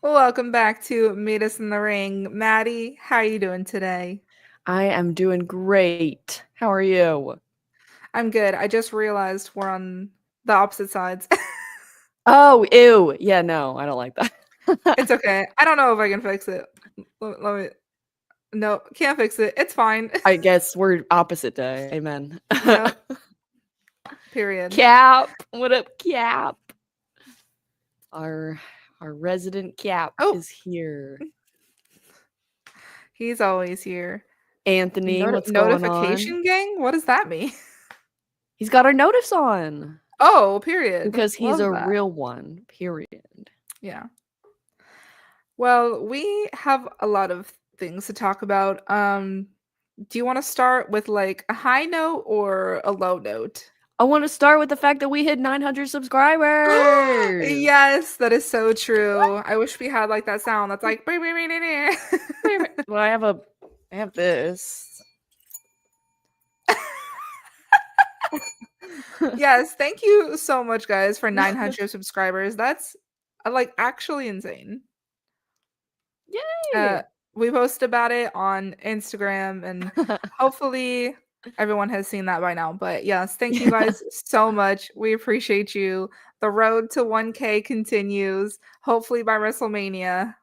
Welcome back to Meet Us in the Ring. Maddie, how are you doing today? I am doing great. How are you? I'm good. I just realized we're on the opposite sides. Oh, ew. Yeah, no, I don't like It's that. okay. I don't know if I can fix it. Let me. No, can't fix it. It's fine. I guess we're opposite day. Amen. Yep. Period. Cap. What up, Cap? Our our resident Cap Oh, is here. he's always here. Anthony, what's going on? Notification gang? What does that mean? He's got our notice on Oh, period. because he's Love a that. real one. Period. Yeah. Well, we have a lot of things to talk about. Do you want to start with like a high note or a low note? I want to start with the fact that we hit 900 subscribers. Yes, that is so true. I wish we had like that sound that's like Well, I have this. Yes, thank you so much guys for 900 subscribers. That's like actually insane. Uh Yay! we post about it on Instagram and hopefully everyone has seen that by now. But yes, thank you Yeah. guys so much. We appreciate you. The road to 1K continues, hopefully by WrestleMania.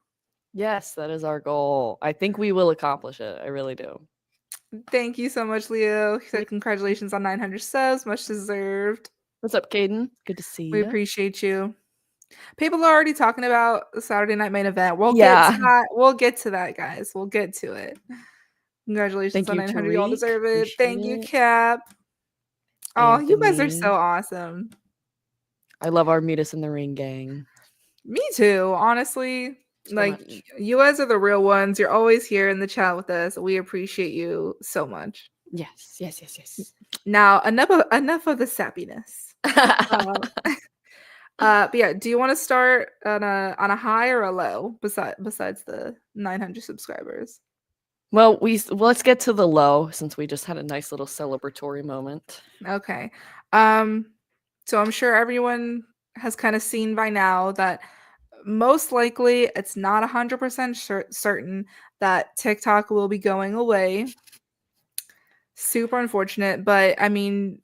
Yes, that is our goal. I think we will accomplish it. I really do. Thank you so much, Leo. He Yeah. said congratulations on 900 subs, much deserved. What's up, Caden? Good to see We you. appreciate you. People are already talking about the Saturday Night Main Event. We'll get to Yeah. that. We'll get to that, guys. We'll get to it. Congratulations Thank on you, 900. You all Tariq. deserve it. Appreciate Thank you, it. Cap. Oh, you guys are so Anthony. awesome. I love our Meet Us in the Ring gang Me too, honestly. so Like, much. you guys are the real ones. You're always here in the chat with us. We appreciate you so much. Yes, yes, yes, yes. Now, enough of the sappiness. Uh, but yeah, do you want to start on a high or a low besides the 900 subscribers? Well, let's get to the low since we just had a nice little celebratory moment. Okay. Um so I'm sure everyone has kind of seen by now that most likely it's not 100% certain that TikTok will be going away. Super unfortunate, but I mean,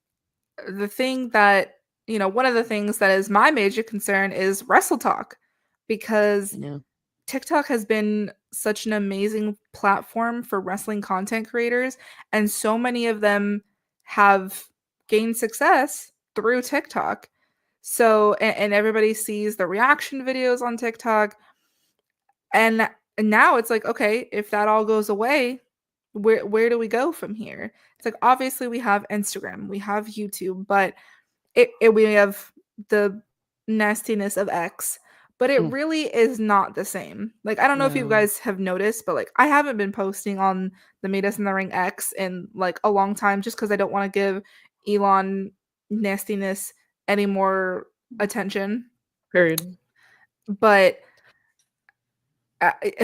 the thing that, one of the things that is my major concern is Wrestle Talk because Yeah. TikTok has been such an amazing platform for wrestling content creators, and so many of them have gained success through TikTok. So, and everybody sees the reaction videos on TikTok, and now it's like, okay, if that all goes away, where do we go from here? It's like obviously we have Instagram, we have YouTube, but we have the nastiness of X, but it Mm, really is not the same. Like, I don't know if you no. guys have noticed, but like I haven't been posting on the Meet Us in the Ring X in like a long time just because I don't want to give Elon nastiness any more attention. Period. But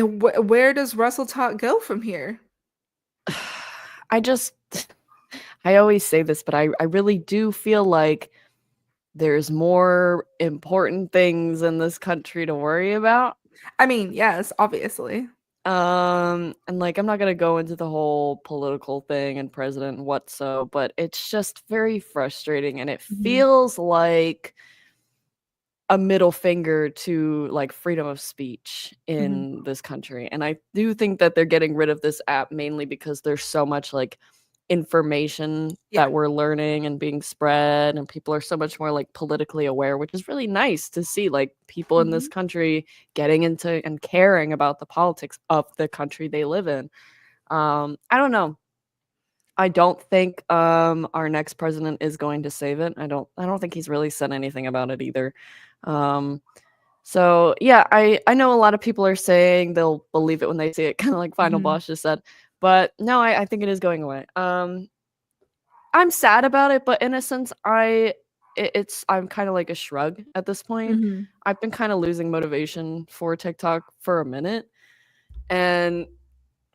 where does Russell Talk go from here? I just I always say this, but I really do feel like there's more important things in this country to worry about. I mean, yes, obviously. And like I'm not gonna go into the whole political thing and president and what so, but it's just very frustrating and it Mhm. feels like a middle finger to like freedom of speech Mhm. in this country. And I do think that they're getting rid of this app mainly because there's so much like information Yeah. that we're learning and being spread and people are so much more like politically aware, which is really nice to see like people in this Mhm. country getting into and caring about the politics of the country they live in. I don't know. I don't think our next president is going to save it. I don't think he's really said anything about it either. Um so yeah, I know a lot of people are saying they'll believe it when they see it, kind of like Final Mhm. Boss just said. But no, I think it is going away. I'm sad about it, but in a sense, I'm kind of like a shrug at this point. Mhm. I've been kind of losing motivation for TikTok for a minute, and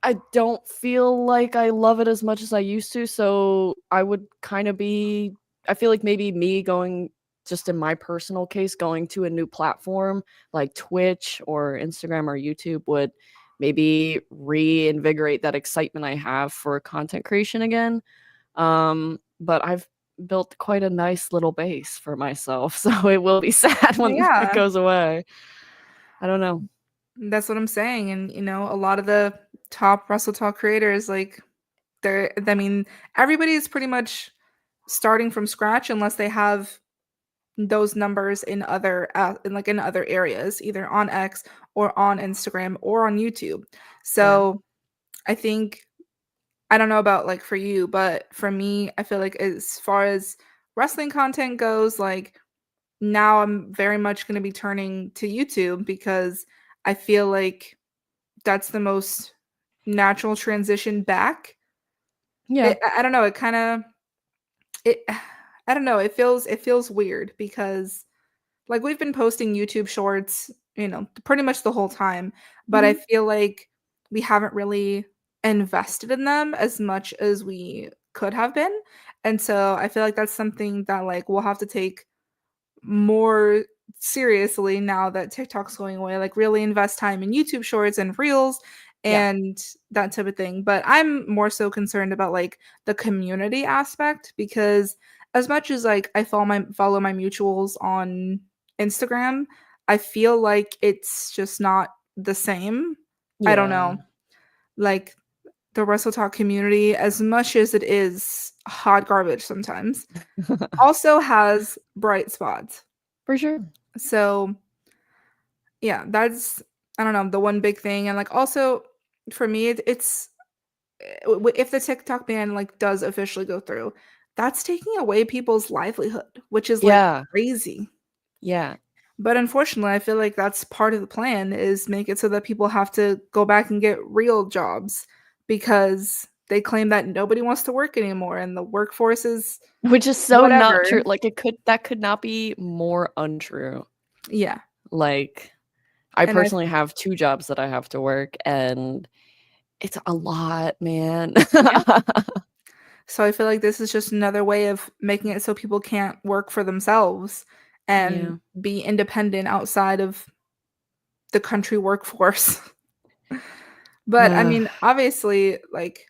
I don't feel like I love it as much as I used to. So I would kind of be. I feel like maybe me going just in my personal case, going to a new platform like Twitch or Instagram or YouTube would maybe reinvigorate that excitement I have for content creation again. But I've built quite a nice little base for myself, so it will be sad when that Yeah, goes away. I don't know. that's what I'm saying. And a lot of the top Russell Talk creators, like I mean, everybody's pretty much starting from scratch unless they have those numbers in other areas, either on X or on Instagram or on YouTube. Yeah. So I think I don't know about like for you, but for me, I feel like as far as wrestling content goes, like now I'm very much going to be turning to YouTube because I feel like that's the most natural transition back. Yeah. I don't know, it kind of it I don't know, it feels weird because like we've been posting YouTube shorts, pretty much the whole time, but I Mhm. feel like we haven't really invested in them as much as we could have been. And so I feel like that's something that like we'll have to take more seriously now that TikTok's going away, like really invest time in YouTube shorts and reels Yeah. and that type of thing. But I'm more so concerned about like the community aspect because as much as like I follow my mutuals on Instagram, I feel like it's just not the same. I don't Yeah. know. Like the Wrestle Talk community, as much as it is hot garbage sometimes, also has bright spots. For sure. So, yeah, that's I don't know, the one big thing. And like also for me it's if the TikTok ban like does officially go through, that's taking away people's livelihood, which is like Yeah. crazy. Yeah. But unfortunately, I feel like that's part of the plan is make it so that people have to go back and get real jobs because they claim that nobody wants to work anymore and the workforce is Which is so not whatever. true. Like, that could not be more untrue. Yeah. Like, I And I personally have 2 jobs that I have to work, and it's a lot, man. yeah. So I feel like this is just another way of making it so people can't work for themselves and Yeah. be independent outside of the country workforce. But I Uh, mean, obviously, like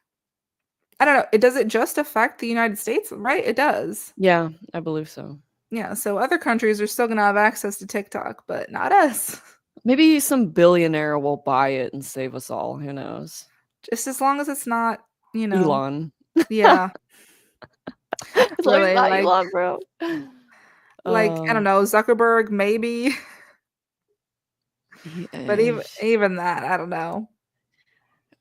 I don't know, it doesn't just affect the United States, right? It does. yeah, I believe so. Yeah, so other countries are still gonna have access to TikTok, but not us. Maybe some billionaire will buy it and save us all, who knows? Just as long as it's not, you know, Elon. yeah, As long as it's really not like Elon, bro. I don't Um, know, Zuckerberg maybe, he but even is. even that, I don't know.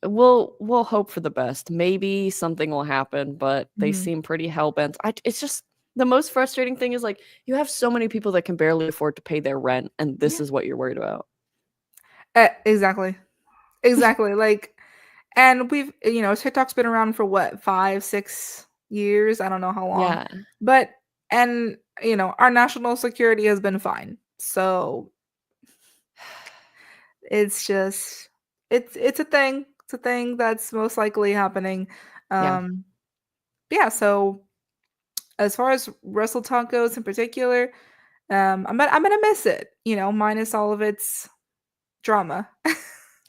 We'll hope for the best. Maybe something will happen, but they Mhm. seem pretty hell-bent. It's just the most frustrating thing is, like, you have so many people that can barely afford to pay their rent, and this Yeah. is what you're worried about. Exactly. Exactly. Like, and TikTok's been around for what, 5, 6 years? I don't know how long. Yeah. But, and, our national security has been fine. So it's just, it's a thing. It's a thing that's most likely happening. Yeah. Um, yeah. So as far as Wrestle Talk goes in particular, I'm gonna miss it, minus all of its drama.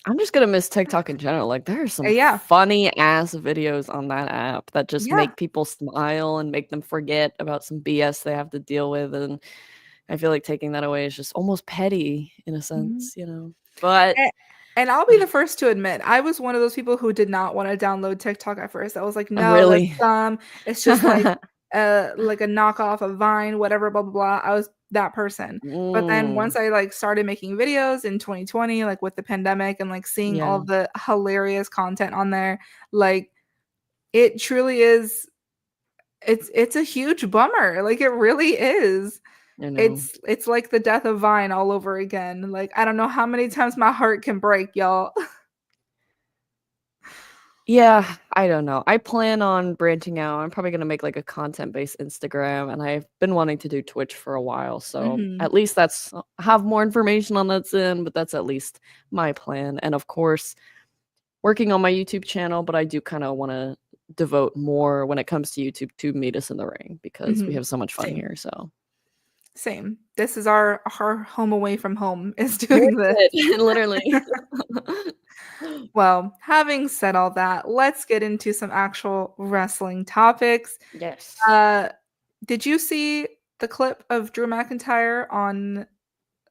I'm just gonna miss TikTok in general. Like, there are some Yeah. funny ass videos on that app that just Yeah. make people smile and make them forget about some BS they have to deal with, and I feel like taking that away is just almost petty in a Mhm. sense, you know? But A and I'll be the first to admit, I was one of those people who did not wanna download TikTok at first. I was like, "No, that's really. dumb. It's just like a knockoff of Vine, whatever, blah, blah, blah." I was that person. But then once Mm, I, like, started making videos in 2020, like, with the pandemic and, like, seeing all yeah, of the hilarious content on there, like, it truly is it's a huge bummer, like, it really is. I know. It's like the death of Vine all over again. Like, I don't know how many times my heart can break, y'all. Yeah, I don't know. I plan on branching out. I'm probably gonna make, like, a content-based Instagram, and I've been wanting to do Twitch for a while, so Mhm. at least that's have more information on that soon, but that's at least my plan, and of course, working on my YouTube channel, but I do kinda wanna devote more when it comes to YouTube to Meet Us in the Ring because we Mhm. have so much fun Same. here, so Same. This is our home away from home is doing this. Literally. Well, having said all that, let's get into some actual wrestling topics. Yes. Did you see the clip of Drew McIntyre on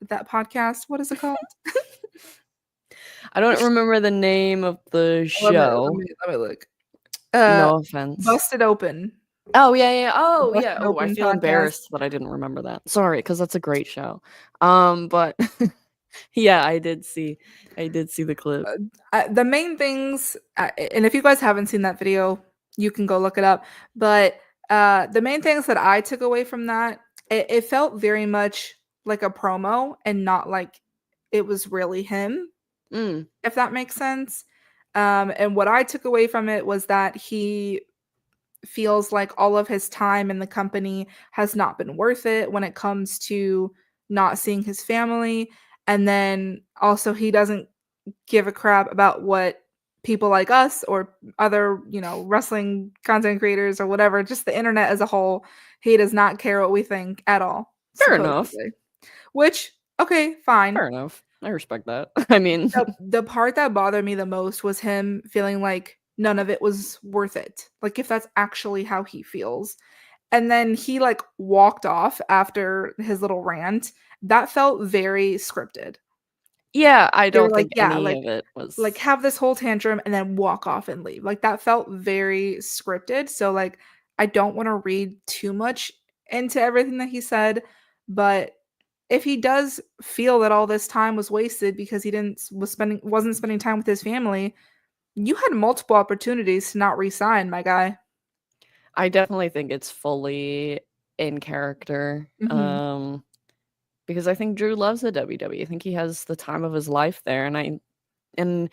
that podcast? What is it called? I don't remember the name of the show. Let me look. Uh, No offense. Busted Open. Oh, yeah. The Oh, yeah. Busted Oh, I Open feel podcast. embarrassed that I didn't remember that. Sorry, because that's a great show. But yeah, I did see the clip. The main things, and if you guys haven't seen that video, you can go look it up. But the main things that I took away from that, it felt very much like a promo and not like it was really him, Mm. if that makes sense. And what I took away from it was that he feels like all of his time in the company has not been worth it when it comes to not seeing his family. And then also, he doesn't give a crap about what people like us or other, wrestling content creators or whatever, just the internet as a whole. He does not care what we think at all, Fair enough. supposedly. Which, okay, fine. Fair enough. I respect that. I mean, The part that bothered me the most was him feeling like none of it was worth it. Like, if that's actually how he feels. And then he like walked off after his little rant. That felt very scripted. yeah, I They were don't like, think yeah, any of it was. have this whole tantrum and then walk off and leave. Like, that felt very scripted. So like, I don't want to read too much into everything that he said, but if he does feel that all this time was wasted because he wasn't spending time with his family, you had multiple opportunities to not resign, my guy. I definitely think it's fully in character. Mhm. Because I think Drew loves the WWE. I think he has the time of his life there, and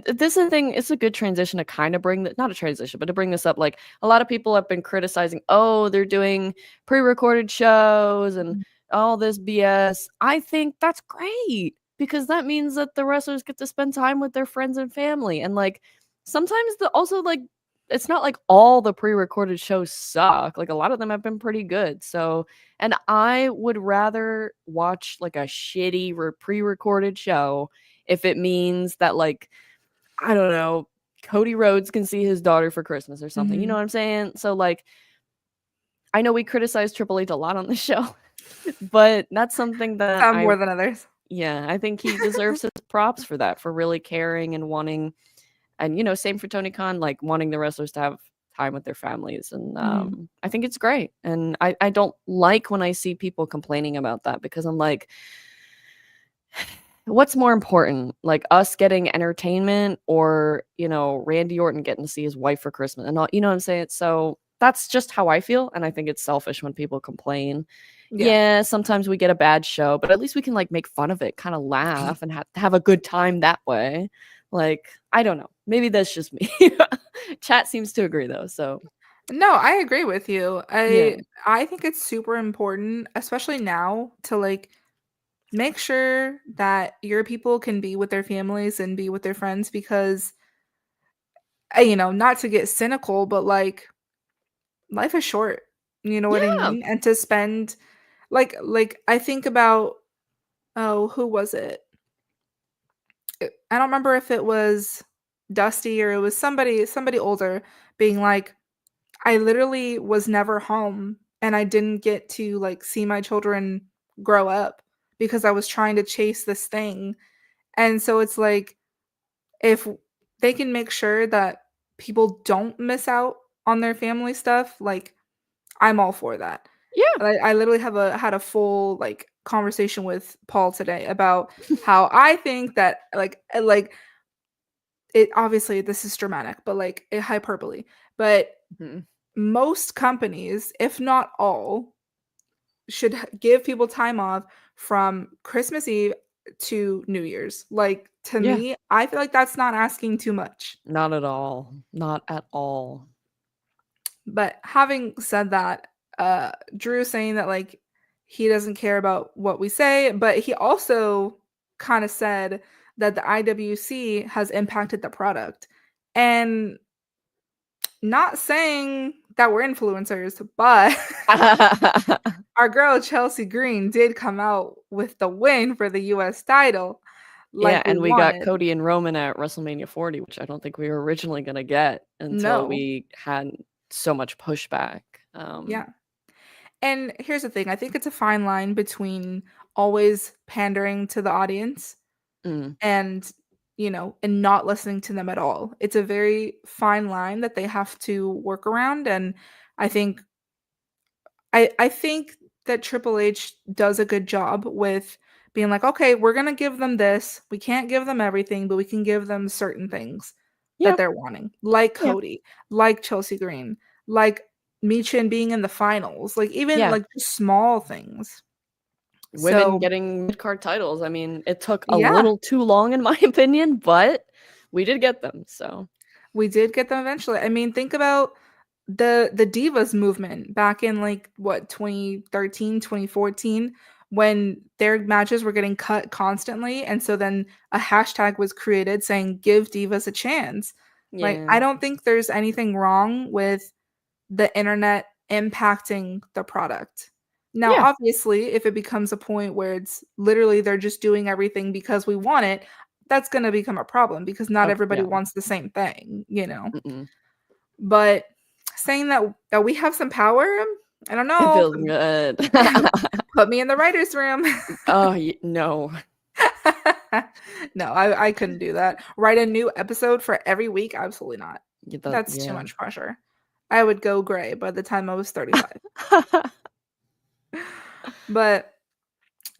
this is the thing. It's a good transition to kind of bring that, not a transition, but to bring this up. Like, a lot of people have been criticizing, oh, they're doing pre-recorded shows and Mhm. all this BS. I think that's great because that means that the wrestlers get to spend time with their friends and family. And like, sometimes it's not like all the pre-recorded shows suck. Like, a lot of them have been pretty good. So, and I would rather watch like a shitty pre-recorded show if it means that, like, I don't know, Cody Rhodes can see his daughter for Christmas or something. You know Mhm. what I'm saying? So like, I know we criticize Triple H a lot on the show, but that's something that Some more than others. I think he deserves his props for that, for really caring and wanting, and same for Tony Khan, like wanting the wrestlers to have time with their families. And Mhm. I think it's great. And I don't like when I see people complaining about that, because I'm like, what's more important, like us getting entertainment, or Randy Orton getting to see his wife for Christmas and all, you know what I'm saying? So that's just how I feel, and I think it's selfish when people complain. Yeah. Yeah, sometimes we get a bad show, but at least we can like make fun of it, kind of laugh, and have a good time that way. Like, I don't know, maybe that's just me. Chat seems to agree though, so No, I agree with you. yeah. I think it's super important, especially now, to like make sure that your people can be with their families and be with their friends because not to get cynical, but like life is short. You know what I Yeah. mean? And to spend like I think about, oh, who was it? I don't remember if it was Dusty or it was somebody older being like, I literally was never home and I didn't get to like see my children grow up because I was trying to chase this thing. And so it's like, if they can make sure that people don't miss out on their family stuff, like, I'm all for that. Yeah. I literally had a full like conversation with Paul today about how I think that like it, obviously this is dramatic, but like hyperbole. But Mhm. most companies, if not all, should give people time off from Christmas Eve to New Year's. Like, to Yeah. me, I feel like that's not asking too much. Not at all. Not at all. But having said that, Drew saying that like he doesn't care about what we say, but he also kind of said that the IWC has impacted the product. And not saying that were influencers, but our girl Chelsea Green did come out with the win for the US title Yeah, like we and we got wanted. Cody and Roman at WrestleMania 40, which I don't think we were originally gonna get until No. we had so much pushback. Yeah. And here's the thing, I think it's a fine line between always pandering to the audience Mm, and, and not listening to them at all. It's a very fine line that they have to work around, and I think I think that Triple H does a good job with being like, "Okay, we're gonna give them this. We can't give them everything, but we can give them certain things that yeah, they're wanting." Like yeah, Cody, like Chelsea Green, like Michin being in the finals, like, even, yeah. like, just small things. Women So, getting mid-card titles. I mean, it took a yeah, little too long in my opinion, but we did get them, so we did get them eventually. I mean, think about the divas movement back in, like, what, 2013, 2014, when their matches were getting cut constantly, and so then a hashtag was created saying give divas a chance. Like, yeah. I don't think there's anything wrong with the internet impacting the product. Now, Yeah, obviously, if it becomes a point where it's literally they're just doing everything because we want it, that's going to become a problem because not everybody yeah. wants the same thing. Mm-mm. But saying that we have some power, I don't It know. feels good. Put me in the writer's room. Oh, no. No, I couldn't do that. Write a new episode for every week? Absolutely not. Yeah, That's too yeah. much pressure. I would go gray by the time I was 35. But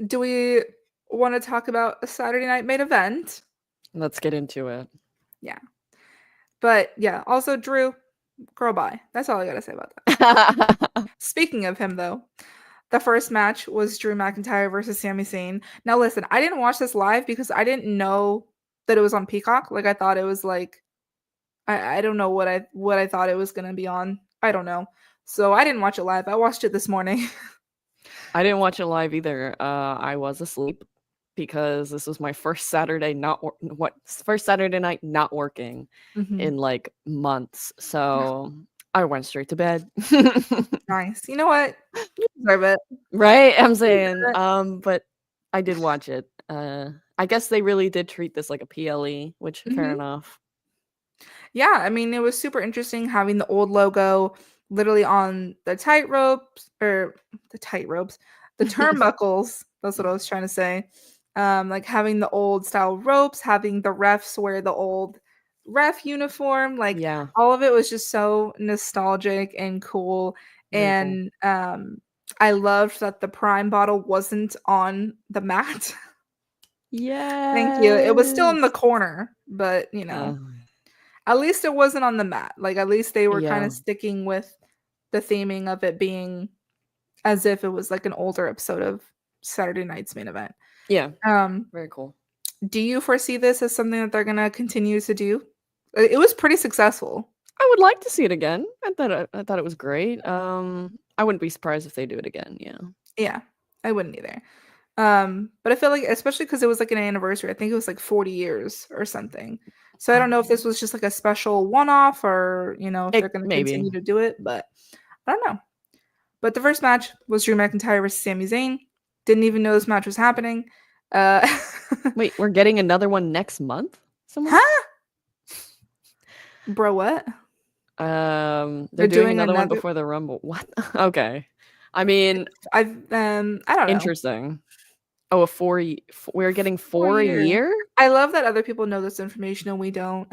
do we want to talk about a Saturday night main event? Let's get into it. Yeah. But yeah, also Drew, girl bye. That's all I gotta say about that. Speaking of him though, the first match was Drew McIntyre versus Sami Zayn. Now listen, I didn't watch this live because I didn't know that it was on Peacock. Like I thought it was like I don't know what I thought it was gonna be on. I don't know. So I didn't watch it live. I watched it this morning. I didn't watch it live either. I was asleep because this was my first Saturday first Saturday night not working Mhm. in like months. So I went straight to bed. Nice. You know what? You deserve it. Right? I'm You saying, deserve it. but I did watch it. I guess they really did treat this like a PLE, which fair Mhm. enough. Yeah, I mean, it was super interesting having the old logo literally on the tight ropes, the turnbuckles. That's what I was trying to say. Like having the old style ropes, having the refs wear the old ref uniform, like Yeah, all of it was just so nostalgic and cool. very cool. And I loved that the prime bottle wasn't on the mat. Thank you. It was still in the Yes. corner, but Uh, at least it wasn't on the mat. Like, at least they were kinda yeah. sticking with the theming of it being as if it was, like, an older episode of Saturday Night's Main Event. Yeah, Um, very cool. do you foresee this as something that they're gonna continue to do? It was pretty successful. I would like to see it again. I thought it was great. I wouldn't be surprised if they do it again, yeah. Yeah, I wouldn't either. But I feel like especially because it was, like, an anniversary, I think it was, like, 40 years or something. So I don't know if this was just, like, a special one-off or, if they're It gonna maybe. continue to do it, but I don't know. But the first match was Drew McIntyre versus Sami Zayn. Didn't even know this match was happening. Uh, Wait, we're getting another one next month somewhere? huh? Bro, what? They're They're doing doing another one another. before the Rumble. What? Okay. I mean, I don't know. interesting. Oh, we're getting 4 4 a year. year? I love that other people know this information and we don't.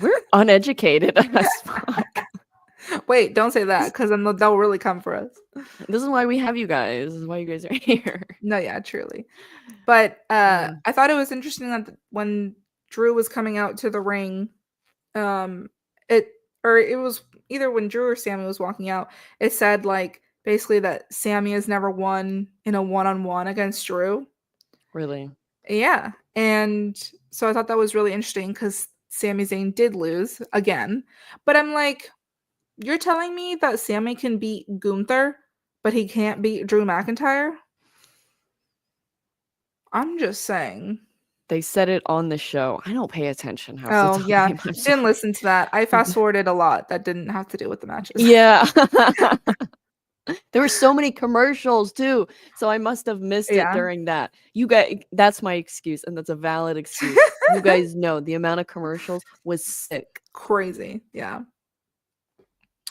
We're uneducated as fuck. Wait, don't say that because then they'll really come for us. This is why we have you guys. This is why you guys are here. No, yeah, truly. But Mm, I thought it was interesting that when Drew was coming out to the ring, um, it or it was either when Drew or Sammy was walking out, it said like basically that Sammy has never won in a one-on-one against Drew. really? Yeah. And so I thought that was really interesting because Sami Zayn did lose again. But I'm like, you're telling me that Sammy can beat Gunther, but he can't beat Drew McIntyre? I'm just saying. They said it on the show. I don't pay attention half the Oh, yeah. time. I'm Didn't sorry. listen to that. I fast-forwarded a lot that didn't have to do with the matches. Yeah. There were so many commercials too, so I must have missed it Yeah. during that. You guys, that's my excuse, and that's a valid excuse. You guys know the amount of commercials was sick. Crazy. Yeah.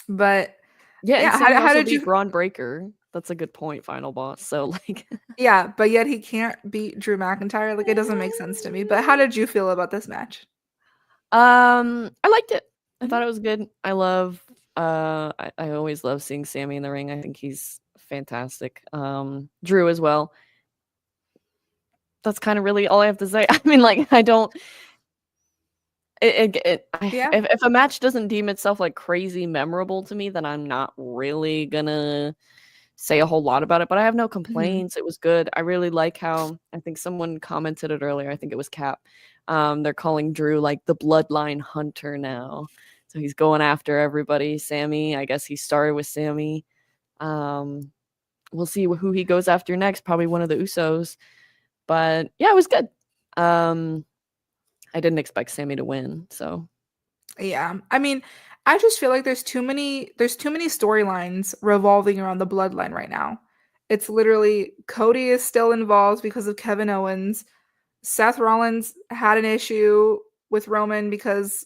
But Yeah, and yeah, Sammy how also did beat you Braun Breaker. That's a good point, final boss. So like Yeah, but yet he can't beat Drew McIntyre. Like, it doesn't make sense to me. But how did you feel about this match? I liked it. I Mhm. thought it was good. I always love seeing Sammy in the ring. I think he's fantastic. Drew as well. That's kind of really all I have to say. I mean, like, I don't. Yeah. If a match doesn't deem itself like crazy memorable to me, then I'm not really gonna say a whole lot about it. But I have no Mhm. complaints. It was good. I really like how I think someone commented it earlier. I think it was Cap. They're calling Drew like the bloodline hunter now. So he's going after everybody. Sammy, I guess he started with Sammy. Um, we'll see who he goes after next. Probably one of the Usos. But yeah, it was good. Um, I didn't expect Sammy to win, so Yeah. I mean, I just feel like there's too many storylines revolving around the bloodline right now. It's literally Cody is still involved because of Kevin Owens. Seth Rollins had an issue with Roman because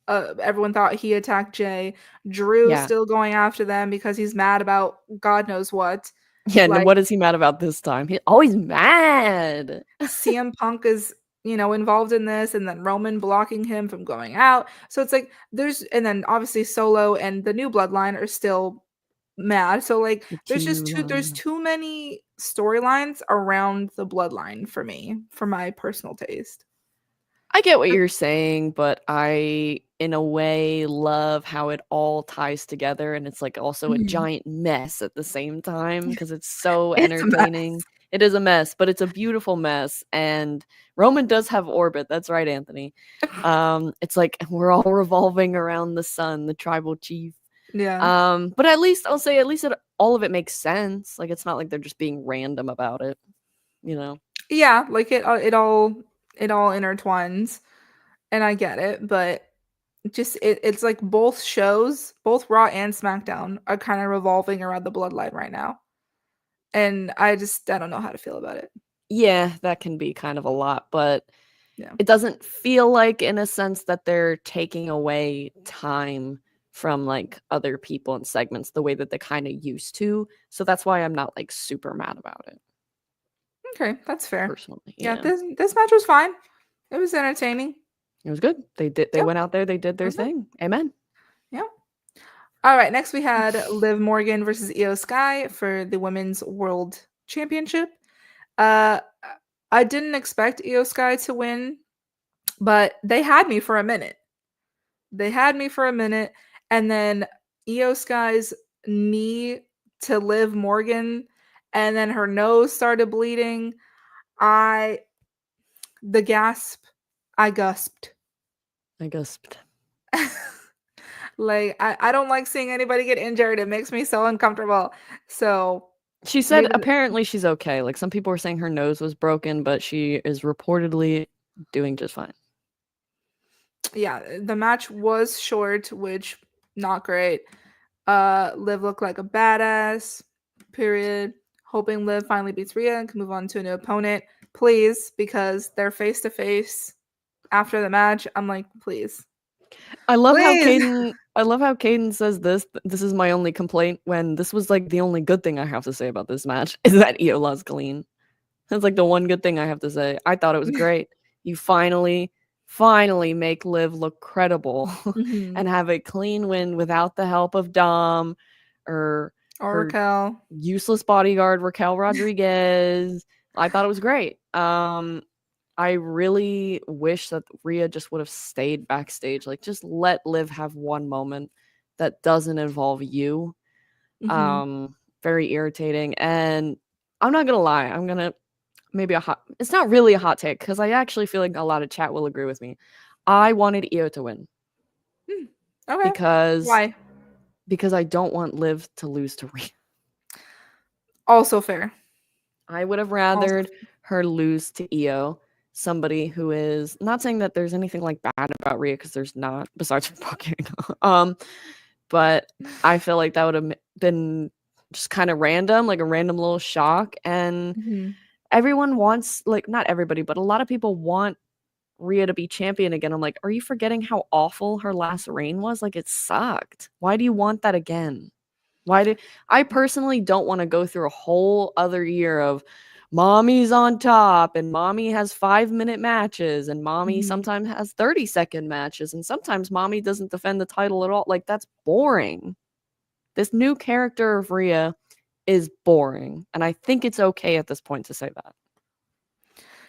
everyone thought he attacked Jay. Drew's yeah. still going after them because he's mad about God knows what. Yeah, and Like, what is he mad about this time? He's always mad. CM Punk is, involved in this, and then Roman blocking him from going out. So it's like and then obviously Solo and the new bloodline are still mad. So like The there's Q-line. too many storylines around the bloodline for me, for my personal taste. I get what you're saying, but I, in a way, love how it all ties together and it's like also a Mhm. giant mess at the same time because it's so It's a mess. entertaining. It is a mess, but it's a beautiful mess. And Roman does have orbit. That's right, Anthony. It's like we're all revolving around the sun, the tribal chief. Yeah. But at least I'll say all of it makes sense. Like it's not like they're just being random about it, you know. Yeah, like it all intertwines, and I get it, but it's like both shows, both Raw and SmackDown are kind of revolving around the bloodline right now. And I don't know how to feel about it. Yeah, that can be kind of a lot, but Yeah. it doesn't feel like in a sense that they're taking away time from like other people and segments the way that they kind of used to. So that's why I'm not like super mad about it Okay, that's fair. personally. Yeah, Yeah. this match was fine. It was entertaining. It was good. They Yep, went out there, they did it their was good. thing. Amen. Yeah. All right, next we had Liv Morgan versus Io Sky for the Women's World Championship. Uh I didn't expect Io Sky to win, but they had me for a minute. They had me for a minute, and then Io Sky's knee to Liv Morgan, and then her nose started bleeding. I the gasp, I gasped. I guess. Like I don't like seeing anybody get injured. It makes me so uncomfortable. So She they said did apparently she's okay. Like some people were saying her nose was broken, but she is reportedly doing just fine. yeah, the match was short, which not great. Liv looked like a badass. Period. Hoping Liv finally beats Rhea and can move on to a new opponent. Please, because they're face to face after the match. I'm like, please. Please. I love how Caden says this is my only complaint when this was like the only good thing I have to say about this match is that Io lost clean. That's like the one good thing I have to say. I thought it was great. You finally make Liv look credible Mhm. and have a clean win without the help of Dom or Or her Raquel. useless bodyguard Raquel Rodriguez. I thought it was great. I really wish that Rhea just would have stayed backstage. Like, just let Liv have one moment that doesn't involve you. Mhm. Very irritating. And I'm not gonna lie, I'm gonna maybe it's not really a hot take because I actually feel like a lot of chat will agree with me. I wanted Io to win Hmm. Okay. because Why? I don't want Liv to lose to Rhea. Also fair. I would have Also rathered her lose to Io somebody who is not saying that there's anything like bad about Rhea, because there's not, besides her booking. But I feel like that would have been just kind of random, like a random little shock. And Mhm. everyone wants, like, not everybody, but a lot of people want Rhea to be champion again. I'm like, are you forgetting how awful her last reign was? Like, it sucked. Why do you want that again? I personally don't want to go through a whole other year of mommy's on top and mommy has 5-minute matches and mommy Mhm. sometimes has 30-second matches and sometimes mommy doesn't defend the title at all. Like, that's boring. This new character of Rhea is boring, and I think it's okay at this point to say that.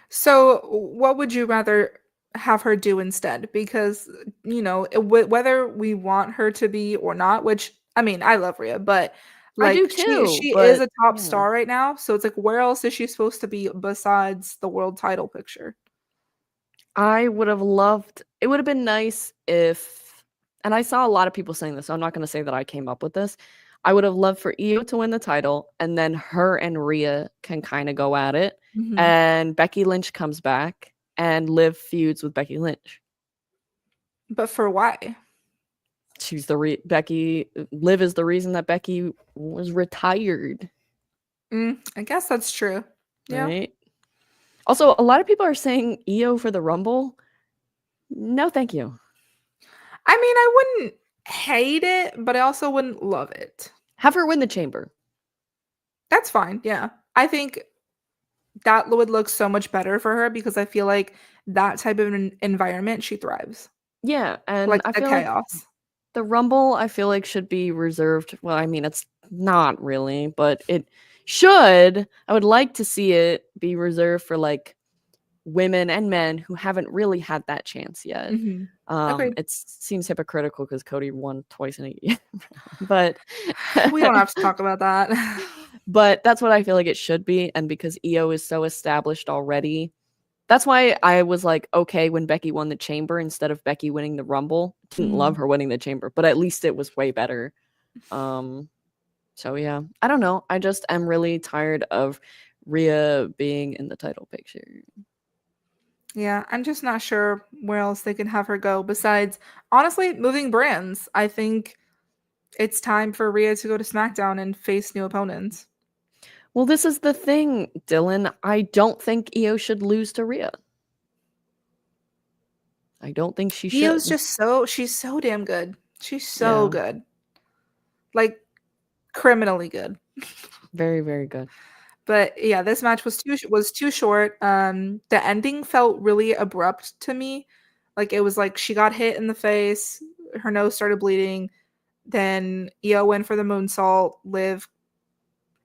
So, what would you rather have her do instead? Because, whether we want her to be or not, which I mean, I love Rhea, but I do like too, she is but a top yeah. star right now, so it's like where else is she supposed to be besides the world title picture? I would have loved it would have been nice if, and I saw a lot of people saying this, so I'm not gonna say that I came up with this. I would have loved for Io to win the title, and then her and Rhea can kinda go at it, Mhm. and Becky Lynch comes back, and Liv feuds with Becky Lynch. But for why? She's the Becky Liv is the reason that Becky was retired, I guess that's true. Yeah. right? Also, a lot of people are saying Io for the Rumble. No, thank you. I mean, I wouldn't hate it, but I also wouldn't love it. Have her win the chamber. That's fine. Yeah. I think that would look so much better for her because I feel like that type of an environment she thrives. Yeah, and Like I the feel like chaos. the Rumble, I feel like, should be reserved. Well, I mean, it's not really, but it should. I would like to see it be reserved for like women and men who haven't really had that chance yet. Mhm. Agreed. It seems hypocritical because Cody won twice in a year, but We don't have to talk about that. but that's what I feel like it should be. And because EO is so established already, that's why I was like, okay, when Becky won the chamber instead of Becky winning the Rumble. Didn't love Mhm. her winning the chamber, but at least it was way better. Um, so yeah, I don't know. I just am really tired of Rhea being in the title picture. Yeah, I'm just not sure where else they can have her go besides honestly moving brands. I think it's time for Rhea to go to SmackDown and face new opponents. Well, this is the thing, Dylan. I don't think Io should lose to Rhea. I don't think she Io's should. just she's so damn good. She's so Yeah, good. Like criminally good. very, very good. But yeah, this match was too short. The ending felt really abrupt to me. Like it was like she got hit in the face, her nose started bleeding. Then Io went for the moonsault. Liv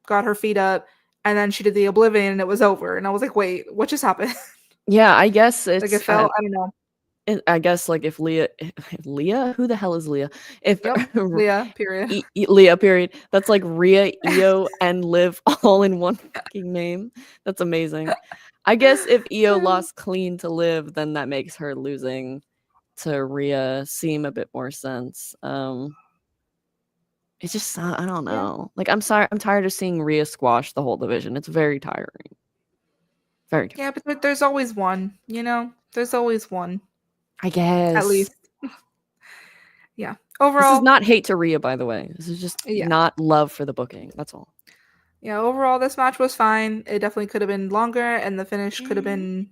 got her feet up, and then she did the oblivion, and it was over. And I was like, wait, what just happened? Yeah, I guess Like it felt, I don't know. I guess like if Leah, Leah, who the hell is Leah? If Yep, Leah. Period. Leah, period. That's like Rhea, Io, and Liv all in one fucking name. That's amazing. I guess if Io lost clean to Liv, then that makes her losing to Rhea seem a bit more sense. It's just I don't Yeah, know. Like, I'm sorry, I'm tired of seeing Rhea squash the whole division. It's very tiring. Very tiring. yeah, but there's always one. There's always one I at guess. least. Yeah. This is Overall, not hate to Rhea, by the way. This is just yeah. not love for the booking. That's all. Yeah, overall this match was fine. It definitely could have been longer and the finish could have been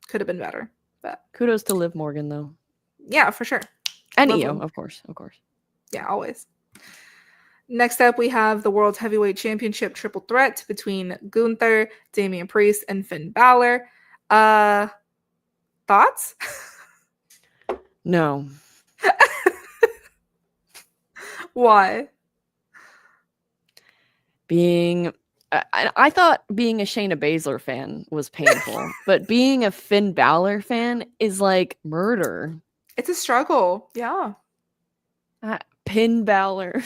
better. But Kudos to Liv Morgan, though. yeah, for sure. And Love Io, them. of course. Of course. Yeah, always. Next up, we have the World Heavyweight Championship triple threat between Gunther, Damian Priest, and Finn Balor. Thoughts? No. Why? Being. I thought being a Shayna Baszler fan was painful, but being a Finn Balor fan is like murder. It's a struggle. Yeah. Pin Balor.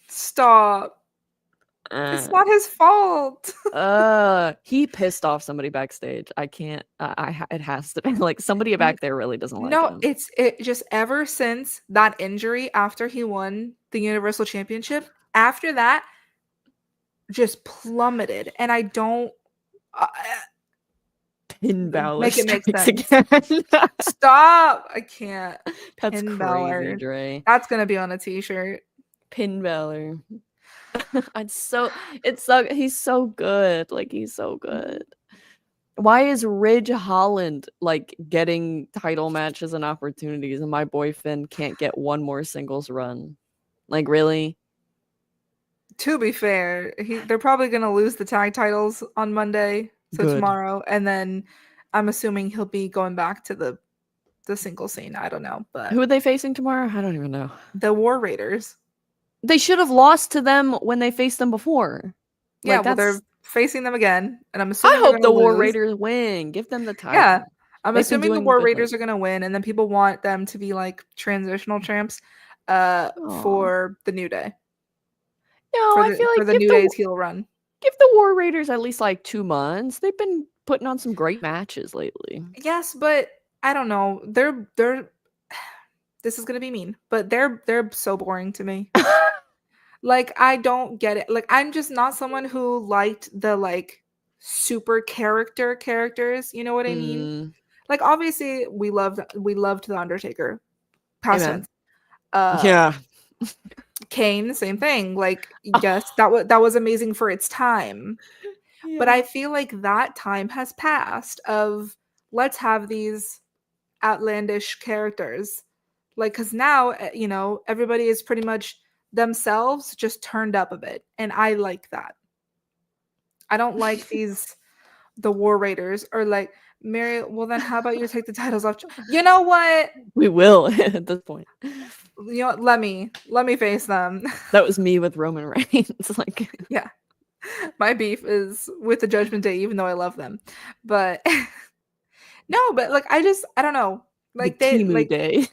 Stop. It's not his fault. He pissed off somebody backstage. I can't. It has to be like somebody back there really doesn't like No, him. it just ever since that injury after he won the Universal Championship, after that just plummeted and I don't Finn Balor Make it make strikes sense. again. Stop! I can't. That's Finn crazy, Balor. Dre. That's gonna be on a t-shirt. Finn Balor. He's so good. Like, he's so good. Why is Ridge Holland like getting title matches and opportunities, and my boy Finn can't get one more singles run? Like, really? To be fair, they're probably gonna lose the tag titles on Monday, so Good. tomorrow, and then I'm assuming he'll be going back to the single scene. I don't know, but Who are they facing tomorrow? I don't even know. the War Raiders. They should have lost to them when they faced them before. Yeah, Like, well, that's. they're facing them again, and I'm I assuming they're hope gonna the War lose. Raiders win. Give them the Yeah, title. I'm They've been assuming the doing War good Raiders lately. are gonna win, and then people want them to be like transitional champs, Aw. for the New Day, No, for I feel like the New Day's heel run. give the War Raiders at least like 2 months. They've been putting on some great matches lately. Yes, but I don't know. They're this is gonna be mean, but they're so boring to me. Like, I don't get it. Like, I'm just not someone who liked the like super characters. You know what I mean? Mm, Like, obviously, we loved the Undertaker, past amen. tense. Uh, Yeah. Kane, same thing. Like, yes, Oh, that was amazing for its time, but yeah. I feel like that time has passed. Of let's have these outlandish characters, like, because now everybody is pretty much themselves, just turned up a bit, and I like that. I don't like the War Raiders, or like, Mary, well then how about you take the titles off? You know what? We will at this point. You know what? Let me face them. That was me with Roman Reigns. Like, Yeah. My beef is with the Judgment Day, even though I love them. But no, but like, I don't know. the Like, Timu Day.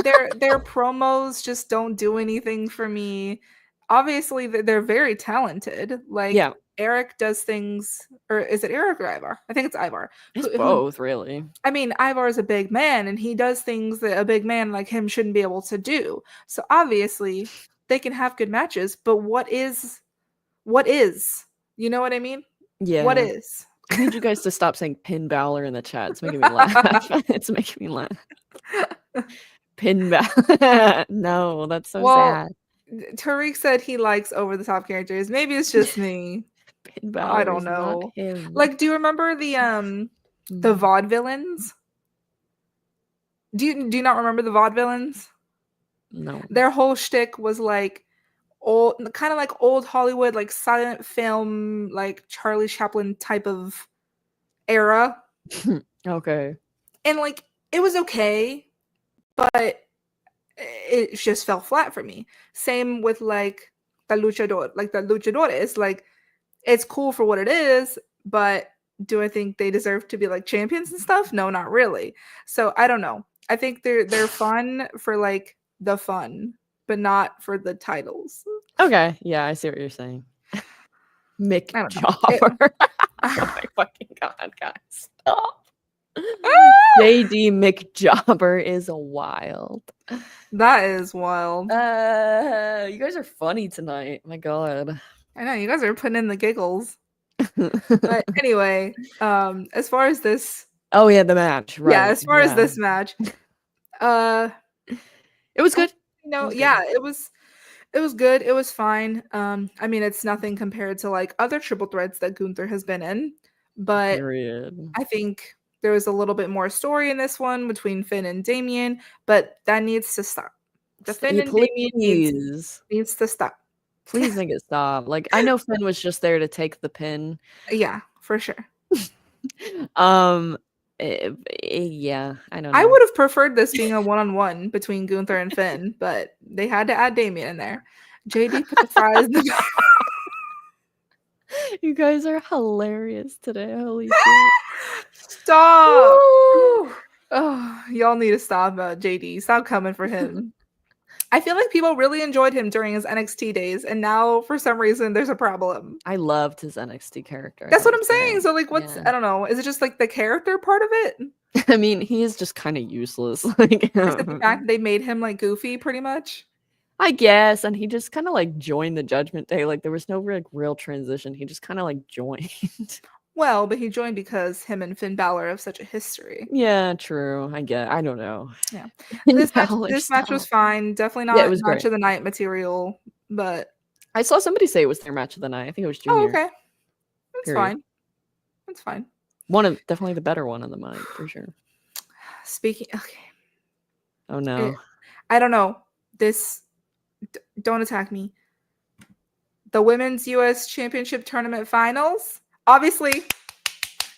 their promos just don't do anything for me. Obviously, they're very talented. Like, Yeah, Eric does things, or is it Eric or Ivar? I think it's Ivar. it's Who both, really. I mean, Ivar is a big man, and he does things that a big man like him shouldn't be able to do. So obviously, they can have good matches. But what is? You know what I mean? What Yeah. is? I need you guys to stop saying Pin Balor in the chat. It's making me laugh. It's making me laugh. Pin Balor. No, that's so Well, sad. Tariq said he likes over the top characters. Maybe it's just me. Pin I Balor don't is not know. him. Like, do you remember the vaudevillains? Do you not remember the vaudevillains? No. Their whole shtick was like old, kind of like old Hollywood, like silent film, like Charlie Chaplin type of era. Okay. And like, it was okay, but it just fell flat for me. Same with like the luchadores. Like, it's cool for what it is, but do I think they deserve to be like champions and stuff? No, not really. So I don't know. I think they're fun for like the fun, but not for the titles. Okay. Yeah, I see what you're saying. Mick I don't know. Jobber. Oh my fucking god, guys. Stop. JD McJobber is wild. That is wild. You guys are funny tonight. My god. I know you guys are putting in the giggles. But anyway, as far as this, Oh yeah, the match. Right. yeah, as far as this match, uh, it was good. yeah, it was good. It was fine. I mean, it's nothing compared to like other triple threats that Gunther has been in, but Period. I think there was a little bit more story in this one between Finn and Damien, but that needs to stop. The Finn and Damien needs to stop. Please make it stop. Like, I know Finn was just there to take the pin. Yeah, for sure. Yeah, I don't know. I would have preferred this being a one-on-one between Gunther and Finn, but they had to add Damien in there. JD put the fries in the You guys are hilarious today. Holy shit. Stop. Oh, y'all need to stop JD. Stop coming for him. I feel like people really enjoyed him during his NXT days, and now for some reason there's a problem. I loved his NXT character. That's what I'm saying. So like, what's yeah. I don't know. Is it just like the character part of it? I mean, he is just kind of useless. Like, Is it the fact they made him like goofy, pretty much? I guess, and he just kind of like joined the Judgment Day. Like, there was no real transition. He just kind of like joined. Well, but he joined because him and Finn Balor have such a history. Yeah, true. I don't know. Yeah. Finn Balor This match was stuff. fine. Definitely Yeah, it not was match great. of the night material, but I saw somebody say it was their match of the night. I think it was oh, Junior. okay. It's Period. fine. It's fine. Definitely the better one of the night for sure. Speaking, okay. Oh no. I don't know. This don't attack me. The Women's US Championship Tournament Finals. Obviously,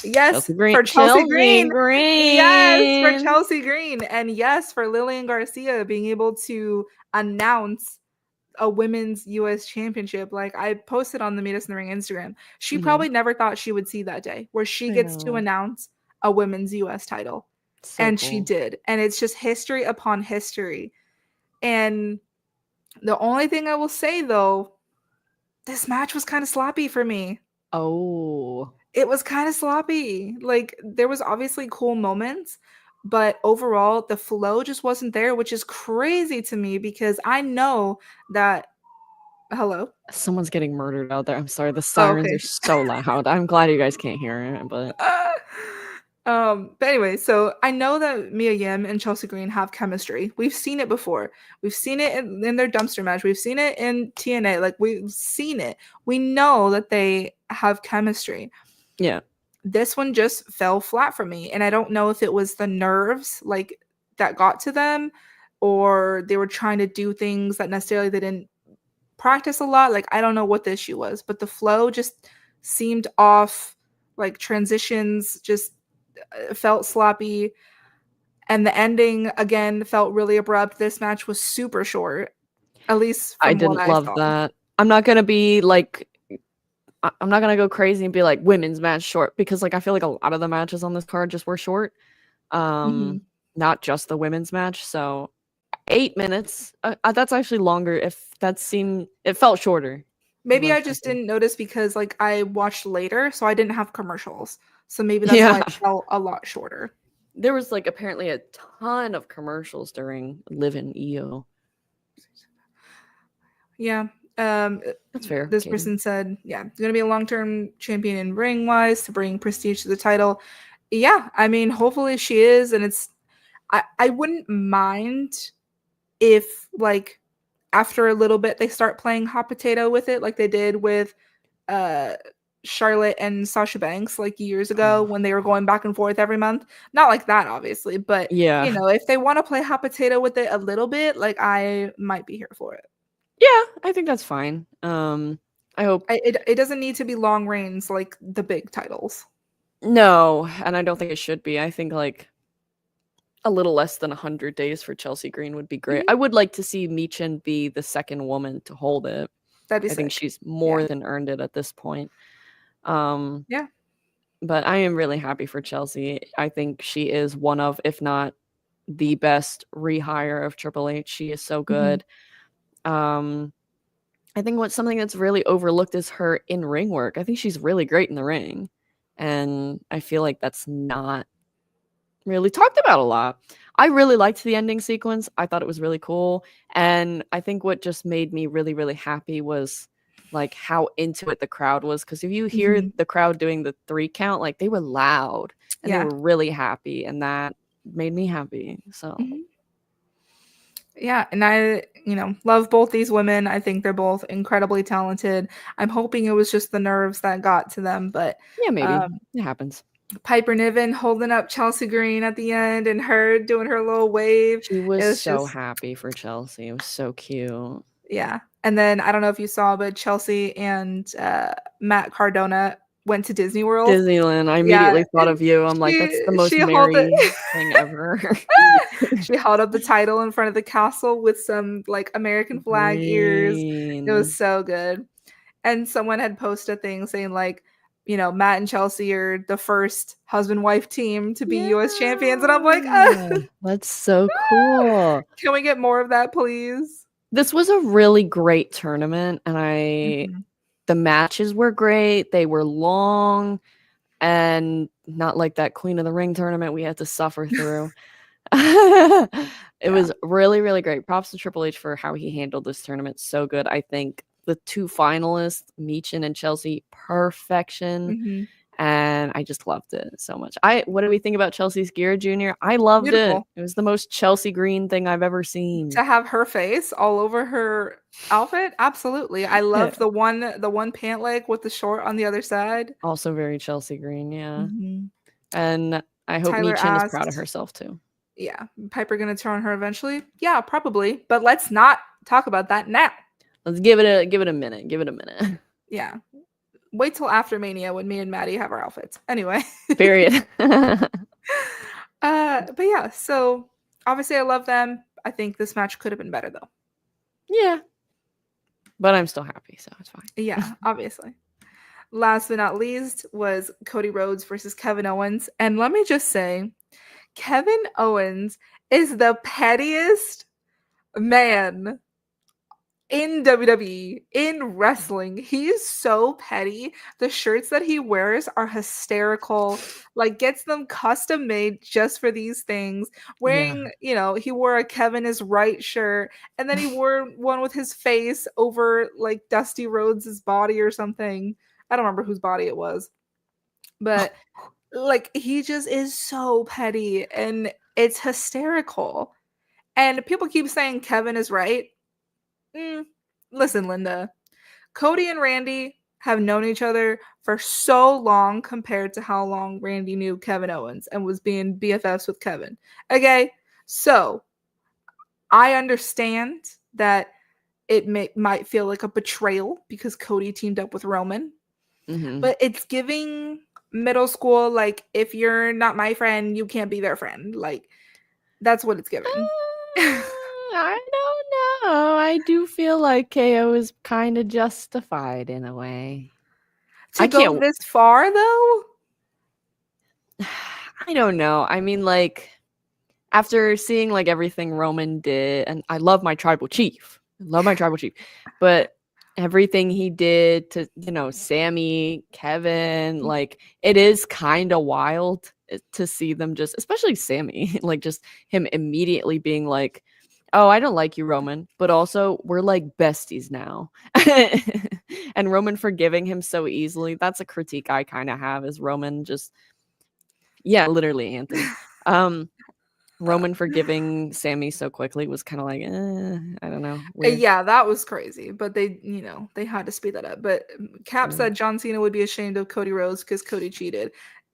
yes, Chelsea Green. for Chelsea Chelsea Green. Yes, for Green. Chelsea Green. And yes, for Lillian Garcia being able to announce a women's US championship. Like I posted on the Meet Us in the Ring Instagram. She Mhm. probably never thought she would see that day where she I gets to know. announce a women's US title. So And she cool. did. And it's just history upon history. And the only thing I will say though, this match was kind of sloppy for me. Oh. It was kind of sloppy. Like there was obviously cool moments, but overall the flow just wasn't there, which is crazy to me because I know that hello. Someone's getting murdered out there. I'm sorry. The Oh, sirens okay. are so loud. I'm glad you guys can't hear it, but But anyway, so I know that Mia Yim and Chelsea Green have chemistry. We've seen it before. We've seen it in their dumpster match. We've seen it in TNA. Like we've seen it. We know that they have chemistry. yeah. This one just fell flat for me, and I don't know if it was the nerves like that got to them, or they were trying to do things that necessarily they didn't practice a lot. Like I don't know what the issue was, but the flow just seemed off. Like transitions just felt sloppy, and the ending again felt really abrupt. This match was super short, at least I from what didn't I love saw. that. I'm not gonna be like I'm not gonna go crazy and be like women's match short because like I feel like a lot of the matches on this card just were short. Mm-hmm. Not just the women's match. So 8 minutes. That's actually longer. If that seemed, it felt shorter. Is what Maybe I'm I trying to just say. didn't notice because like I watched later, so I didn't have commercials. So maybe that's why Yeah, it felt a lot shorter. there was like apparently a ton of commercials during Live in EO. Yeah. That's fair, This Katie. person said, yeah, going to be a long-term champion in ring wise to bring prestige to the title. Yeah, I mean, hopefully she is, and it's I wouldn't mind if like after a little bit they start playing hot potato with it like they did with uh Charlotte and Sasha Banks like years ago Oh, when they were going back and forth every month. Not like that obviously, but yeah, if they want to play hot potato with it a little bit, like I might be here for it. yeah. I think that's fine. I hope It doesn't need to be long reigns like the big titles. no, and I don't think it should be. I think like a little less than 100 days for Chelsea Green would be great. Mhm. I would like to see Michin be the second woman to hold it. That'd be I think sick. she's Yeah. more than earned it at this point. Um, Yeah. but I am really happy for Chelsea. I think she is one of, if not the best rehire of Triple H. She is so Mhm. good. I think what's something that's really overlooked is her in ring work. I think she's really great in the ring. And I feel like that's not really talked about a lot. I really liked the ending sequence. I thought it was really cool. And I think what just made me really, really happy was like how into it the crowd was. Because if you hear Mhm. the crowd doing the 3 count, like they were loud and they Yeah. were really happy. And that made me happy. So Mhm. Yeah, and I, love both these women. I think they're both incredibly talented. I'm hoping it was just the nerves that got to them, but yeah, maybe um, it happens. Piper Niven holding up Chelsea Green at the end and her doing her little wave. She It was was so just, happy for Chelsea. It was so cute. yeah. And then I don't know if you saw, but Chelsea and Matt Cardona went to Disney World. Disneyland, I Yeah, immediately thought and of you. I'm like, that's the most she held it. merry thing ever. She held up the title in front of the castle with some like American flag ears. It was Green. so good. And someone had posted a thing saying like, Matt and Chelsea are the first husband wife team to be US champions. And I'm like, Yeah, that's so cool. can we get more of that, please? This was a really great tournament, and Mhm. the matches were great. They were long and not like that Queen of the Ring tournament we had to suffer through. It Yeah. was really, really great. Props to Triple H for how he handled this tournament. So good. I think the 2 finalists, Meechin and Chelsea, perfection. Mhm. and I just loved it so much. What do we think about Chelsea's Gear Jr.? I loved it. Beautiful. It was the most Chelsea green thing I've ever seen. To have her face all over her outfit, absolutely. I Yeah. love the one pant leg with the short on the other side. Also very Chelsea green, yeah. Mhm. And I hope Tyler Michin is proud of asked, herself too. yeah, Piper gonna turn on her eventually? Yeah, probably. But let's not talk about that now. Let's give it a minute. Give it a minute. Yeah. Wait till after Mania when me and Maddie have our outfits. Anyway. Period. But yeah, so obviously I love them. I think this match could have been better though. Yeah. But I'm still happy, so it's fine. Yeah, obviously. Last but not least was Cody Rhodes versus Kevin Owens. And let me just say, Kevin Owens is the pettiest man in WWE, in wrestling. He is so petty. The shirts that he wears are hysterical. Like, gets them custom made just for these things. Wearing, he wore a Kevin is right shirt, and then he wore one with his face over like Dusty Rhodes' body or something. I don't remember whose body it was. But like, he just is so petty and it's hysterical. And people keep saying Kevin is right. Listen, Linda, Cody and Randy have known each other for so long compared to how long Randy knew Kevin Owens and was being BFFs with Kevin. Okay, so I understand that it might feel like a betrayal because Cody teamed up with Roman, but it's giving middle school, like, if you're not my friend, you can't be their friend. Like, that's what it's giving. I don't know. I do feel like KO is kind of justified in a way. To go this far, though? I don't know. I mean, like, after seeing like everything Roman did, and I love my tribal chief. But everything he did to, Sammy, Kevin, like, it is kind of wild to see them just, especially Sammy, like, just him immediately being like, oh, I don't like you, Roman, but also we're like besties now. And Roman forgiving him so easily, that's a critique I kind of have, is Roman just, yeah, literally, Anthony. Roman forgiving Sammy so quickly was kind of like, I don't know. Weird. Yeah, that was crazy. But they had to speed that up. But Cap said John Cena would be ashamed of Cody Rhodes because Cody cheated.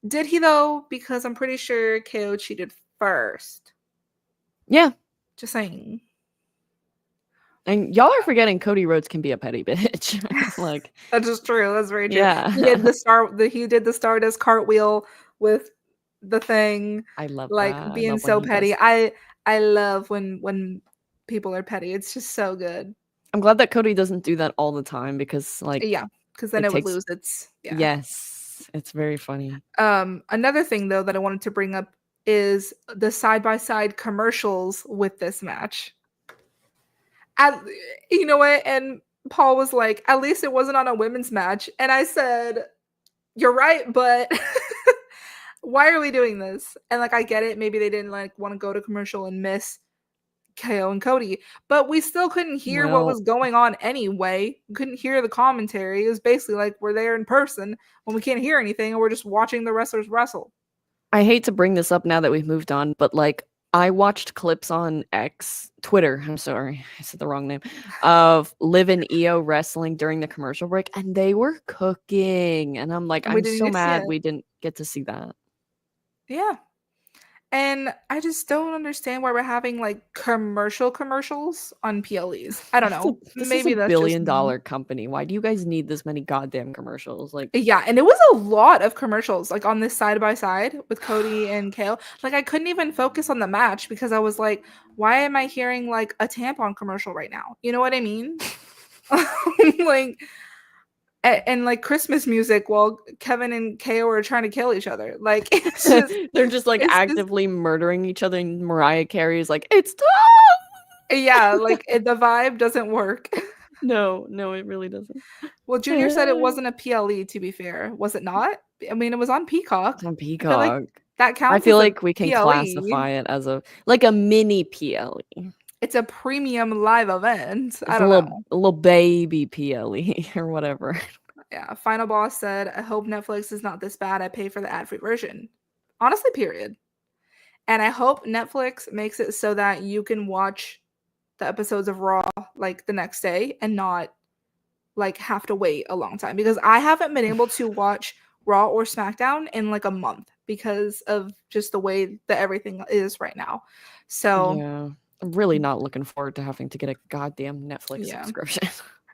Did he, though? Because I'm pretty sure KO cheated first. Yeah. Just saying. And y'all are forgetting Cody Rhodes can be a petty bitch. Like, that's just true. That's very true. Yeah. He did the Stardust cartwheel with the thing. I love like that. being so petty. I love when people are petty. It's just so good. I'm glad that Cody doesn't do that all the time because, like, because then it would lose its. Yes, it's very funny. Another thing though that I wanted to bring up is the side-by-side commercials with this match. You know what? And Paul was like, at least it wasn't on a women's match. And I said, you're right, but why are we doing this? And like, I get it. Maybe they didn't like want to go to commercial and miss KO and Cody, but we still couldn't hear what was going on anyway. We couldn't hear the commentary. It was basically like we're there in person when we can't hear anything and we're just watching the wrestlers wrestle. I hate to bring this up now that we've moved on, but like, I watched clips on Twitter, I'm sorry, I said the wrong name, of Liv and Io wrestling during the commercial break, and they were cooking. And I'm like, I'm so mad we didn't get to see that. Yeah. And I just don't understand why we're having like commercials on PLEs. I don't know. Maybe that's $1 billion company. Why do you guys need this many goddamn commercials? Like, yeah, and it was a lot of commercials, like on this side by side with Cody and KO. Like, I couldn't even focus on the match because I was like, why am I hearing like a tampon commercial right now? You know what I mean? Like, and like Christmas music while Kevin and KO are trying to kill each other. Like, it's just, they're just like actively murdering each other, and Mariah Carey is like, it's tough. Yeah, like the vibe doesn't work. No, it really doesn't. Well, Junior said it wasn't a PLE, to be fair. Was it not? I mean, it was on Peacock. It's on Peacock. Like that counts. I feel like we can classify it as a mini PLE. It's a premium live event. It's a little baby PLE or whatever. Yeah. Final Boss said, I hope Netflix is not this bad. I pay for the ad-free version. Honestly, period. And I hope Netflix makes it so that you can watch the episodes of Raw like the next day and not like have to wait a long time, because I haven't been able to watch Raw or SmackDown in like a month because of just the way that everything is right now. So Yeah. I'm really not looking forward to having to get a goddamn Netflix yeah. subscription.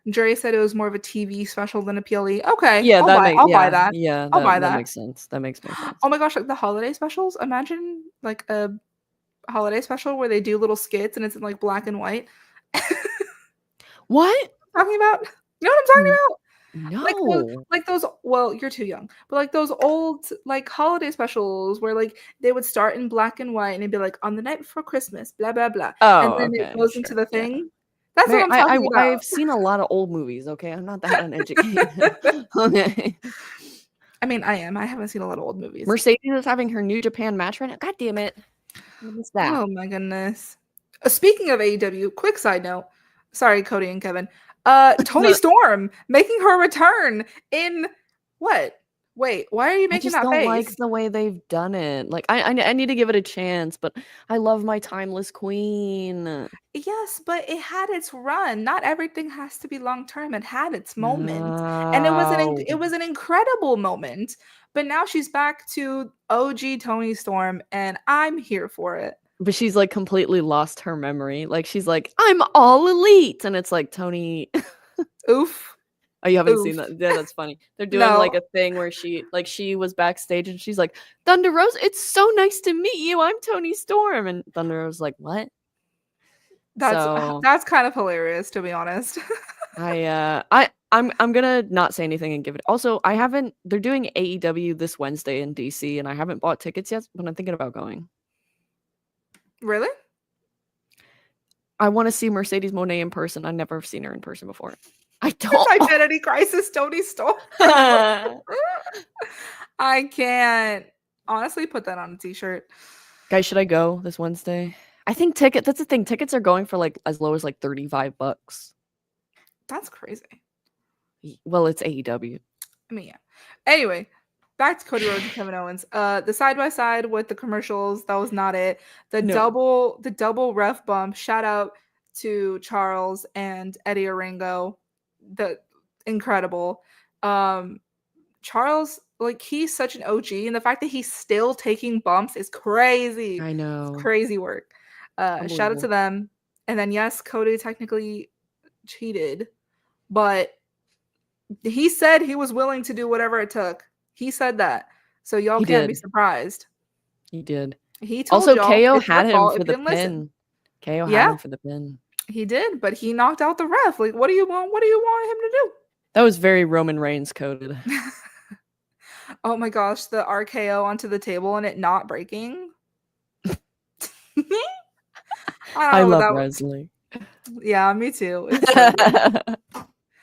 Dre said it was more of a TV special than a PLE. Okay, Yeah, I'll buy that. Yeah, I'll buy that that. makes sense. That makes more sense. Oh my gosh, like the holiday specials. Imagine like a holiday special where they do little skits and it's in like black and white. What? Talking about? You know what I'm talking about? No. Like those, well, you're too young, but like those old like holiday specials where like they would start in black and white and it'd be like on the night before Christmas, blah blah blah, and Oh, then it okay, goes into sure. the Yeah. thing. That's Mary, what I'm talking about. I've seen a lot of old movies, okay? I'm not that uneducated. Okay. I mean, I am. I haven't seen a lot of old movies. Mercedes is having her New Japan match right now. God damn it. What is that? Oh my goodness. Speaking of AEW, quick side note. Sorry, Cody and Kevin. Tony Storm making her return in what? Wait, why are you I making just that don't face? like the way they've done it. Like, I need to give it a chance, but I love my timeless queen. Yes, but it had its run. Not everything has to be long term. It had its moment, and No. it was an incredible moment. But now she's back to OG Tony Storm, and I'm here for it. But she's like completely lost her memory. Like she's like, I'm all elite. And it's like, Tony. Oof. Oh, you haven't Oof. seen that? Yeah, that's funny. They're doing No. like a thing where she was backstage and she's like, Thunder Rose, it's so nice to meet you. I'm Tony Storm. And Thunder Rose was like, what? That's kind of hilarious, to be honest. I'm gonna not say anything and give it. Also, they're doing AEW this Wednesday in DC, and I haven't bought tickets yet, but I'm thinking about going. Really? I want to see Mercedes Moné in person. I've never seen her in person before. I don't. Identity Crisis, Tony Storm. I can't honestly put that on a t-shirt. Guys, should I go this Wednesday? I think that's the thing. Tickets are going for like as low as like $35. That's crazy. Well, it's AEW. I mean, yeah. Anyway, back to Cody Rhodes and Kevin Owens. The side by side with the commercials, that was not it. The double ref bump. Shout out to Charles and Eddie Orengo. The incredible. Charles, like, he's such an OG, and the fact that he's still taking bumps is crazy. I know. It's crazy work. Shout out to them. And then yes, Cody technically cheated, but he said he was willing to do whatever it took. He said that. So y'all can't be surprised. He did. He told also, y'all KO it's had your him fault for if you the didn't pin. listen. KO had him for the pin. He did, but he knocked out the ref. Like, what do you want? What do you want him to do? That was very Roman Reigns coded. Oh my gosh, the RKO onto the table and it not breaking. I love wrestling. Yeah, me too. It's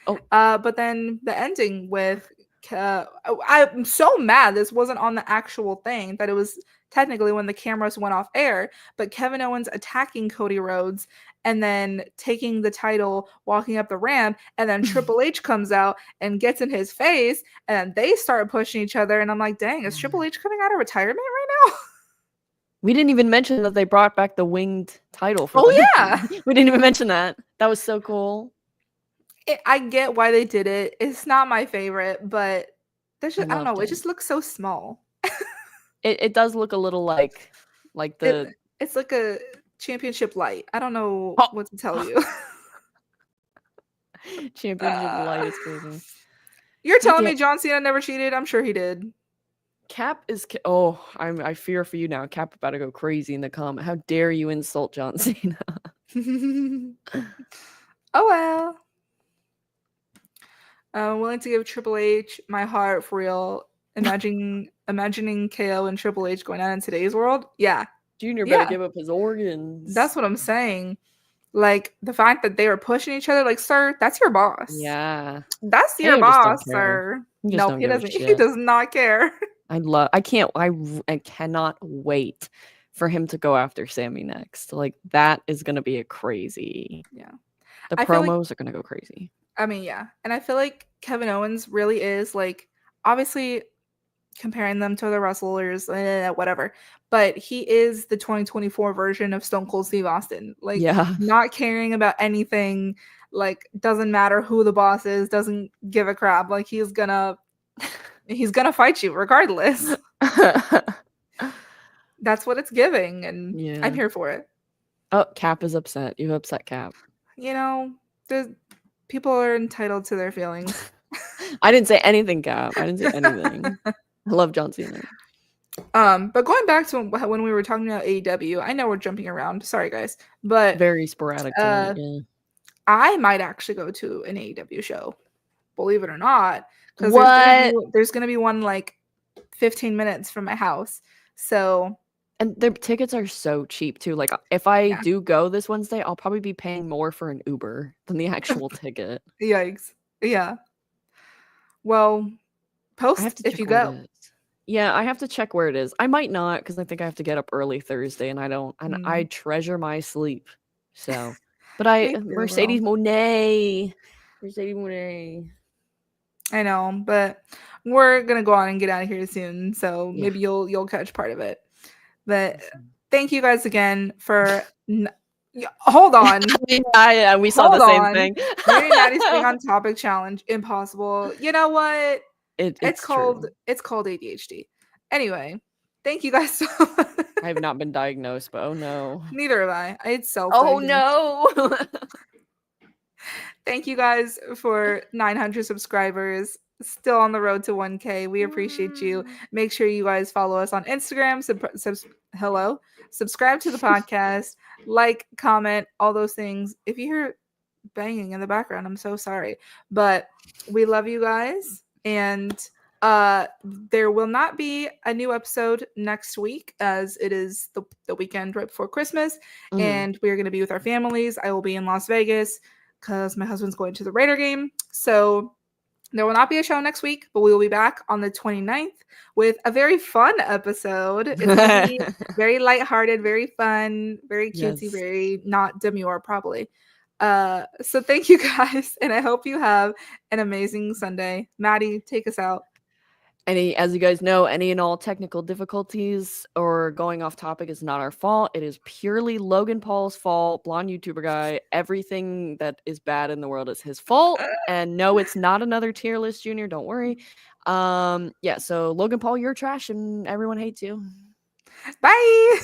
so but then the ending with I'm so mad this wasn't on the actual thing, that it was technically when the cameras went off air, but Kevin Owens attacking Cody Rhodes and then taking the title, walking up the ramp, and then Triple H comes out and gets in his face, and they start pushing each other, and I'm like, dang, is Triple H coming out of retirement right now? We didn't even mention that they brought back the winged title. Yeah. We didn't even mention that. That was so cool. I get why they did it. It's not my favorite, but there's just, I don't know. It just looks so small. It does look a little like the. It's like a championship light. I don't know what to tell you. Championship light is crazy. You're telling me John Cena never cheated? I'm sure he did. Cap is I fear for you now. Cap about to go crazy in the comment. How dare you insult John Cena? Oh well. I'm willing to give Triple H my heart for real. Imagining KO and Triple H going on in today's world. Yeah. Junior better give up his organs. That's what I'm saying. Like, the fact that they were pushing each other, like, sir, that's your boss. Yeah. That's your boss, sir. No, he doesn't. He does not care. I cannot wait for him to go after Sammy next. Like, that is gonna be a crazy. Yeah. The promos are gonna go crazy. I mean, yeah. And I feel like Kevin Owens really is like, obviously comparing them to other wrestlers, whatever. But he is the 2024 version of Stone Cold Steve Austin. Like, Yeah. not caring about anything, like, doesn't matter who the boss is, doesn't give a crap. Like, he's gonna fight you regardless. That's what it's giving, and Yeah. I'm here for it. Oh, Cap is upset. You upset Cap. You know, people are entitled to their feelings. I didn't say anything, Cap. I didn't say anything. I love John Cena. But going back to when we were talking about AEW, I know we're jumping around. Sorry, guys, but Very sporadic tonight. Yeah. I might actually go to an AEW show, believe it or not, because there's gonna be one like 15 minutes from my house. So, and their tickets are so cheap too. Like, if I do go this Wednesday, I'll probably be paying more for an Uber than the actual ticket. Yikes! Yeah. Well, post if you go. Yeah, I have to check where it is. I might not, because I think I have to get up early Thursday, and I don't. And I treasure my sleep. So, but Mercedes Monet. I know, but we're gonna go on and get out of here soon. So maybe you'll catch part of it. But thank you guys again for. Hold on. Yeah, we saw the same thing. Maybe Maddie's being on topic challenge. Impossible. You know what? It's called ADHD. Anyway, thank you guys so much. I have not been diagnosed, but oh no. Neither have I. It's self-diagnosed. Oh no. Thank you guys for 900 subscribers. Still on the road to 1K. We appreciate you. Make sure you guys follow us on Instagram. Subscribe to the podcast. Like, comment, all those things. If you hear banging in the background, I'm so sorry. But we love you guys. And there will not be a new episode next week, as it is the weekend right before Christmas. And we are going to be with our families. I will be in Las Vegas because my husband's going to the Raider game. So there will not be a show next week, but we will be back on the 29th with a very fun episode. It's going to be very lighthearted, very fun, very cutesy, very not demure, probably. So thank you guys, and I hope you have an amazing Sunday. Maddie, take us out. As you guys know, any and all technical difficulties or going off topic is not our fault. It is purely Logan Paul's fault. Blonde YouTuber guy. Everything that is bad in the world is his fault. And no, it's not another tier list junior. Don't worry. Yeah. So Logan Paul, you're trash, and everyone hates you. Bye.